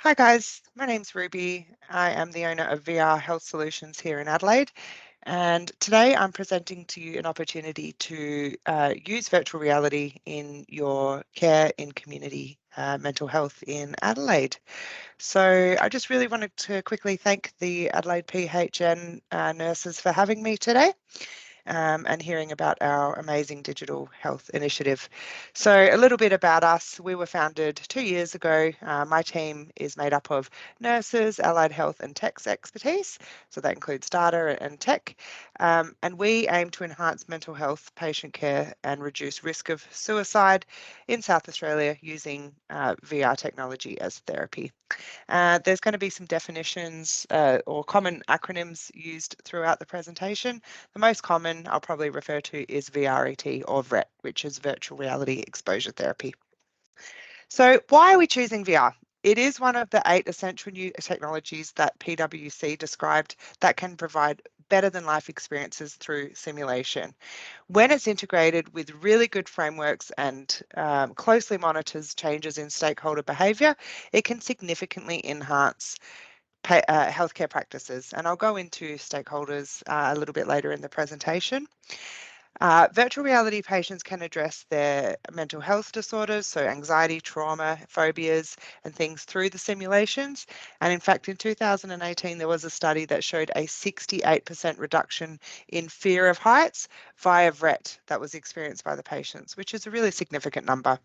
Hi guys, my name's Ruby. I am the owner of VR Health Solutions here in Adelaide, and today I'm presenting to you an opportunity to use virtual reality in your care in community mental health in Adelaide. So I just really wanted to quickly thank the Adelaide PHN nurses for having me today. And hearing about our amazing digital health initiative. So a little bit about us. We were founded 2 years ago. My team is made up of nurses, allied health and tech expertise. So that includes data and tech. And we aim to enhance mental health, patient care and reduce risk of suicide in South Australia using VR technology as therapy. There's going to be some definitions or common acronyms used throughout the presentation. The most common I'll probably refer to is VRET or VRET, which is virtual reality exposure therapy. So why are we choosing VR? It is one of the 8 essential new technologies that PwC described that can provide better than life experiences through simulation. When it's integrated with really good frameworks and closely monitors changes in stakeholder behaviour, it can significantly enhance healthcare practices. And I'll go into stakeholders a little bit later in the presentation. Virtual reality patients can address their mental health disorders, so anxiety, trauma, phobias, and things through the simulations. And in fact, in 2018, there was a study that showed a 68% reduction in fear of heights via VRET that was experienced by the patients, which is a really significant number.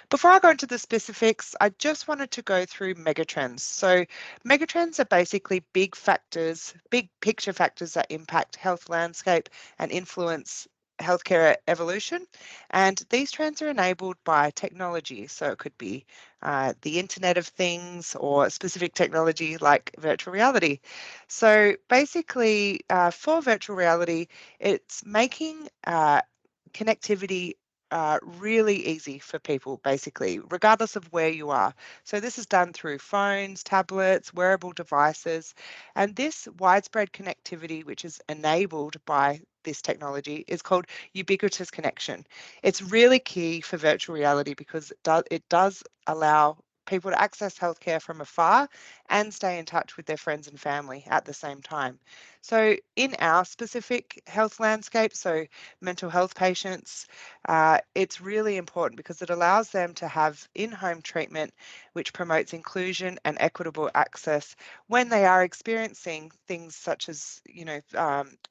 Before I go into the specifics, I just wanted to go through megatrends. So megatrends are basically big factors, big picture factors that impact health landscape and influence healthcare evolution. And these trends are enabled by technology. So it could be the Internet of Things or specific technology like virtual reality. So basically for virtual reality, it's making connectivity really easy for people, basically, regardless of where you are. So this is done through phones, tablets, wearable devices, and this widespread connectivity, which is enabled by this technology, is called ubiquitous connection. It's really key for virtual reality because it does allow people to access healthcare from afar and stay in touch with their friends and family at the same time. So in our specific health landscape, so mental health patients, it's really important because it allows them to have in-home treatment which promotes inclusion and equitable access when they are experiencing things such as,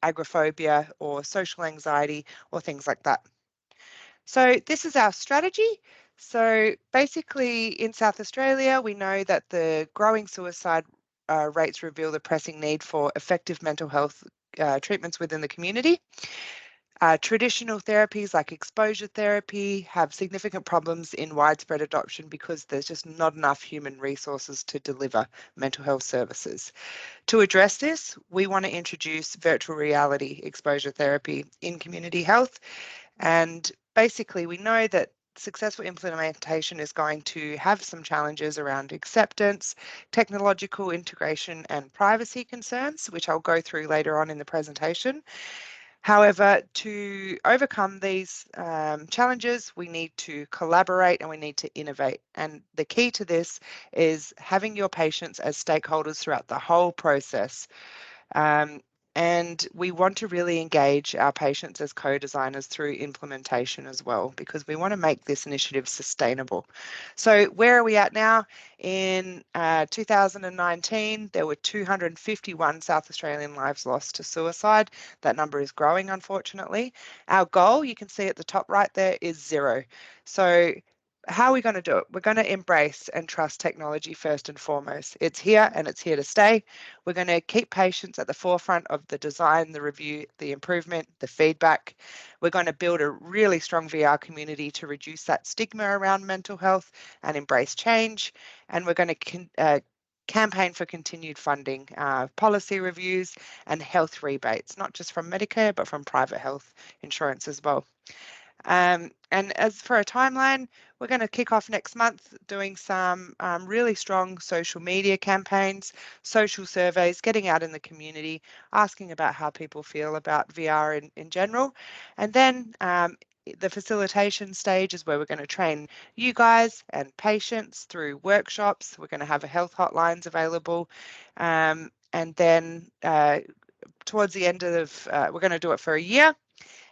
agoraphobia or social anxiety or things like that. So this is our strategy. So basically in South Australia, we know that the growing suicide rates reveal the pressing need for effective mental health treatments within the community. Traditional therapies like exposure therapy have significant problems in widespread adoption because there's just not enough human resources to deliver mental health services. To address this, we want to introduce virtual reality exposure therapy in community health. And basically, we know that successful implementation is going to have some challenges around acceptance, technological integration, and privacy concerns, which I'll go through later on in the presentation. However, to overcome these challenges, we need to collaborate and we need to innovate. And the key to this is having your patients as stakeholders throughout the whole process. And we want to really engage our patients as co-designers through implementation as well, because we want to make this initiative sustainable. So where are we at now? In 2019, there were 251 South Australian lives lost to suicide. That number is growing, unfortunately. Our goal, you can see at the top right there, is 0. So how are we going to do it? We're going to embrace and trust technology first and foremost. It's here and it's here to stay. We're going to keep patients at the forefront of the design, the review, the improvement, the feedback. We're going to build a really strong VR community to reduce that stigma around mental health and embrace change. And we're going to campaign for continued funding, policy reviews and health rebates, not just from Medicare, but from private health insurance as well. And as for a timeline, we're going to kick off next month doing some really strong social media campaigns, social surveys, getting out in the community, asking about how people feel about VR in general. And then the facilitation stage is where we're going to train you guys and patients through workshops. We're going to have health hotlines available. And then towards the end of, we're going to do it for a year.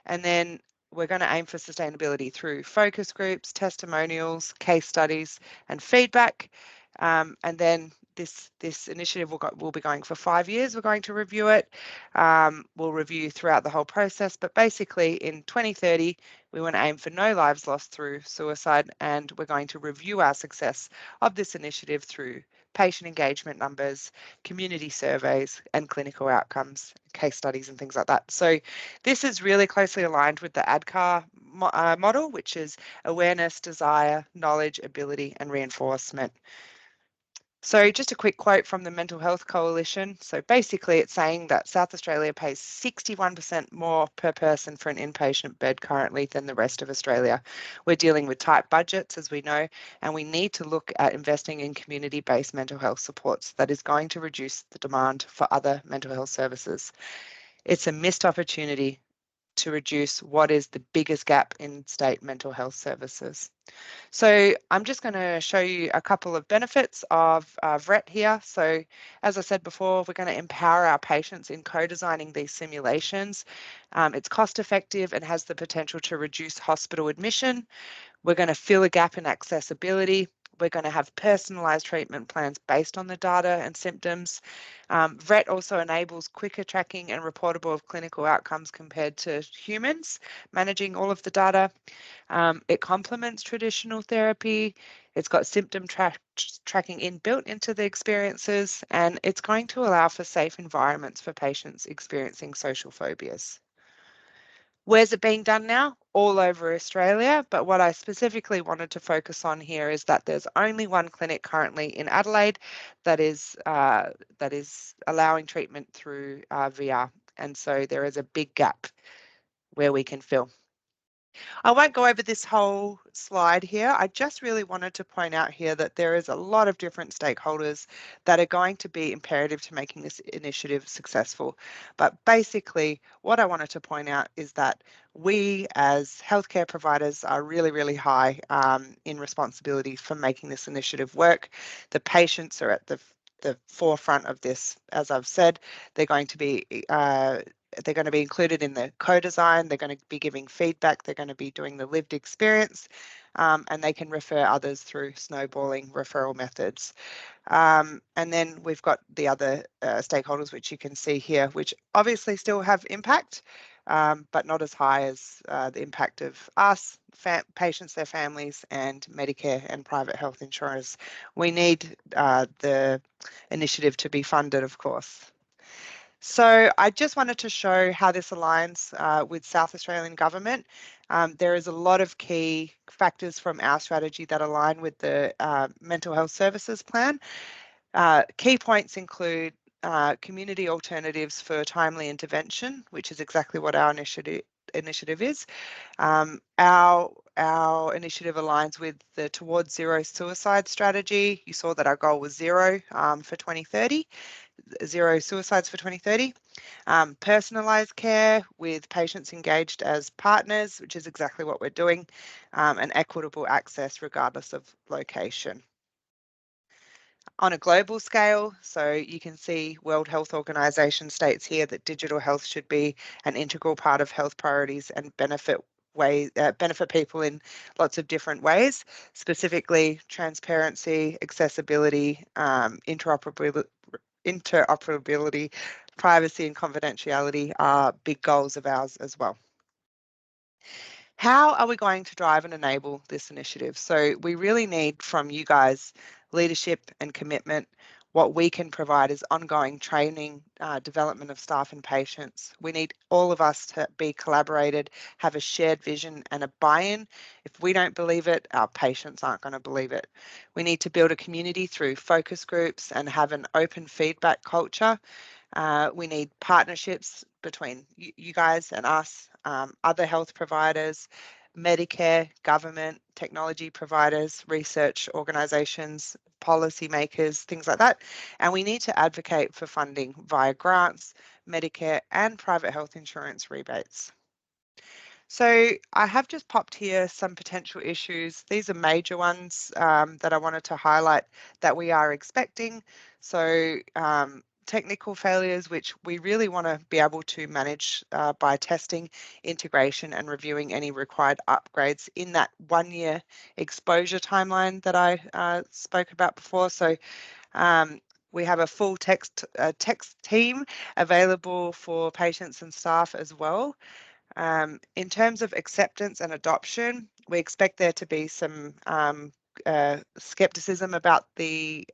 And then we're going to aim for sustainability through focus groups, testimonials, case studies, and feedback. And then this initiative will be going for 5 years. We're going to review it. We'll review throughout the whole process, but basically in 2030, we want to aim for no lives lost through suicide, and we're going to review our success of this initiative through patient engagement numbers, community surveys, and clinical outcomes, case studies, and things like that. So this is really closely aligned with the ADCAR model, which is awareness, desire, knowledge, ability, and reinforcement. So just a quick quote from the Mental Health Coalition. So basically it's saying that South Australia pays 61% more per person for an inpatient bed currently than the rest of Australia. We're dealing with tight budgets, as we know, and we need to look at investing in community-based mental health supports that is going to reduce the demand for other mental health services. It's a missed opportunity to reduce what is the biggest gap in state mental health services. So I'm just going to show you a couple of benefits of VRET here. So as I said before, we're going to empower our patients in co-designing these simulations. It's cost effective and has the potential to reduce hospital admission. We're going to fill a gap in accessibility. We're going to have personalised treatment plans based on the data and symptoms. VRET also enables quicker tracking and reportable of clinical outcomes compared to humans managing all of the data. It complements traditional therapy. It's got symptom tracking inbuilt into the experiences, and it's going to allow for safe environments for patients experiencing social phobias. Where's it being done now? All over Australia, but what I specifically wanted to focus on here is that there's only one clinic currently in Adelaide that is allowing treatment through VR, and so there is a big gap where we can fill. I won't go over this whole slide here. I just really wanted to point out here that there is a lot of different stakeholders that are going to be imperative to making this initiative successful. But basically, what I wanted to point out is that we as healthcare providers are really, really high in responsibility for making this initiative work. The patients are at the forefront of this. As I've said, they're going to be included in the co-design, they're going to be giving feedback, they're going to be doing the lived experience, and they can refer others through snowballing referral methods. And then we've got the other stakeholders, which you can see here, which obviously still have impact, but not as high as the impact of us, patients, their families, and Medicare and private health insurers. We need the initiative to be funded, of course. So I just wanted to show how this aligns with South Australian government. There is a lot of key factors from our strategy that align with the mental health services plan. Key points include community alternatives for timely intervention, which is exactly what our initiative is. Our initiative aligns with the Towards Zero Suicide strategy. You saw that our goal was zero for 2030. Zero suicides for 2030, personalised care with patients engaged as partners, which is exactly what we're doing, and equitable access regardless of location. On a global scale, so you can see World Health Organization states here that digital health should be an integral part of health priorities and benefit people in lots of different ways, specifically transparency, accessibility, interoperability, privacy and confidentiality are big goals of ours as well. How are we going to drive and enable this initiative? So we really need from you guys leadership and commitment. What we can provide is ongoing training, development of staff and patients. We need all of us to be collaborated, have a shared vision and a buy-in. If we don't believe it, our patients aren't going to believe it. We need to build a community through focus groups and have an open feedback culture. We need partnerships between you guys and us, other health providers, Medicare, government, technology providers, research organisations, policymakers, things like that. And we need to advocate for funding via grants, Medicare and private health insurance rebates. So I have just popped here some potential issues. These are major ones that I wanted to highlight that we are expecting. So technical failures, which we really want to be able to manage by testing, integration, and reviewing any required upgrades in that 1-year exposure timeline that I spoke about before. So we have a full text team available for patients and staff as well. In terms of acceptance and adoption, we expect there to be some skepticism about the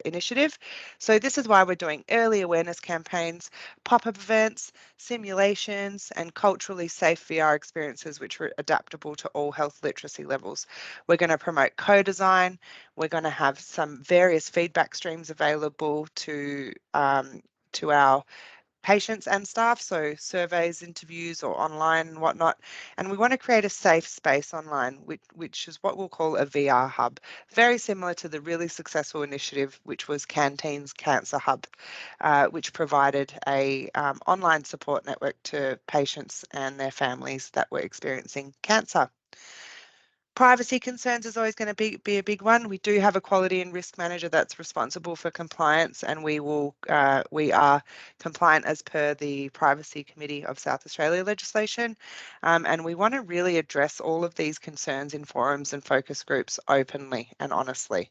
initiative. So this is why we're doing early awareness campaigns, pop-up events, simulations, and culturally safe VR experiences which are adaptable to all health literacy levels. We're going to promote co-design. We're going to have some various feedback streams available to our patients and staff, so surveys, interviews, or online and whatnot. And we want to create a safe space online, which is what we'll call a VR hub, very similar to the really successful initiative, which was Canteen's Cancer Hub, which provided a online support network to patients and their families that were experiencing cancer. Privacy concerns is always going to be a big one. We do have a quality and risk manager that's responsible for compliance, and we are compliant as per the Privacy Committee of South Australia legislation. And we want to really address all of these concerns in forums and focus groups openly and honestly.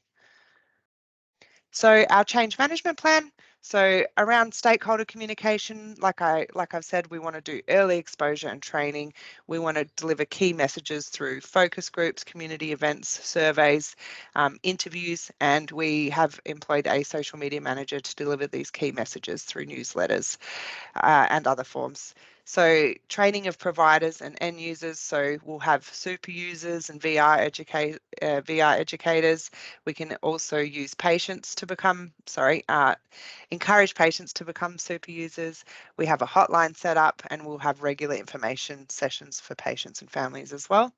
So our change management plan. So around stakeholder communication, like I've said, we want to do early exposure and training. We want to deliver key messages through focus groups, community events, surveys, interviews, and we have employed a social media manager to deliver these key messages through newsletters and other forms. So training of providers and end users. So we'll have super users and VR educators. We can also use patients to become, encourage patients to become super users. We have a hotline set up, and we'll have regular information sessions for patients and families as well.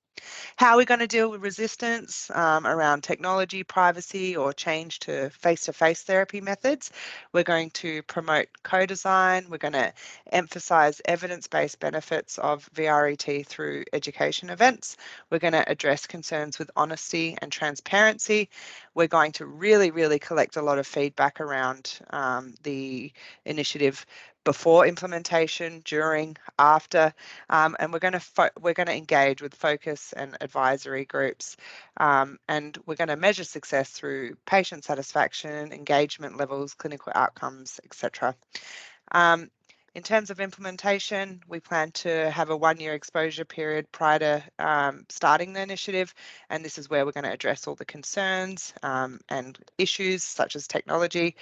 How are we going to deal with resistance around technology, privacy, or change to face-to-face therapy methods? We're going to promote co-design. We're going to emphasise evidence-based benefits of VRET through education events. We're going to address concerns with honesty and transparency. We're going to really, really collect a lot of feedback around the initiative before implementation, during, after, and we're going to engage with focus and advisory groups, and we're going to measure success through patient satisfaction, engagement levels, clinical outcomes, etc. In terms of implementation, we plan to have a 1-year exposure period prior to starting the initiative, and this is where we're going to address all the concerns and issues such as technology,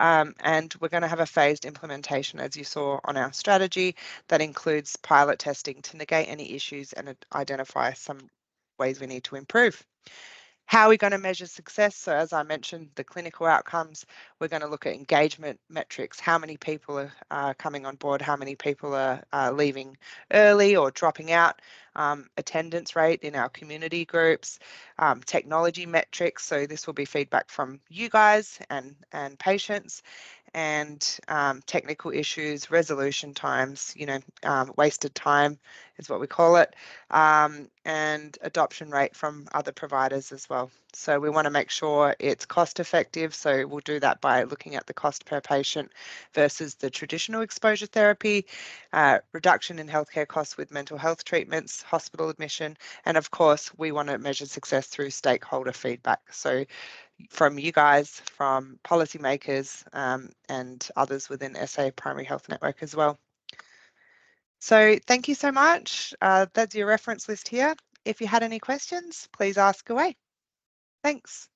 and we're going to have a phased implementation, as you saw on our strategy, that includes pilot testing to negate any issues and identify some ways we need to improve. How are we going to measure success? So as I mentioned, the clinical outcomes, we're going to look at engagement metrics, how many people are coming on board, how many people are leaving early or dropping out, attendance rate in our community groups, technology metrics. So this will be feedback from you guys and patients, and technical issues, resolution times, wasted time is what we call it, and adoption rate from other providers as well. So we want to make sure it's cost effective. So we'll do that by looking at the cost per patient versus the traditional exposure therapy, reduction in healthcare costs with mental health treatments, hospital admission, and of course, we want to measure success through stakeholder feedback. So from you guys, from policymakers, and others within SA Primary Health Network as well. So thank you so much. That's your reference list here. If you had any questions, please ask away. Thanks.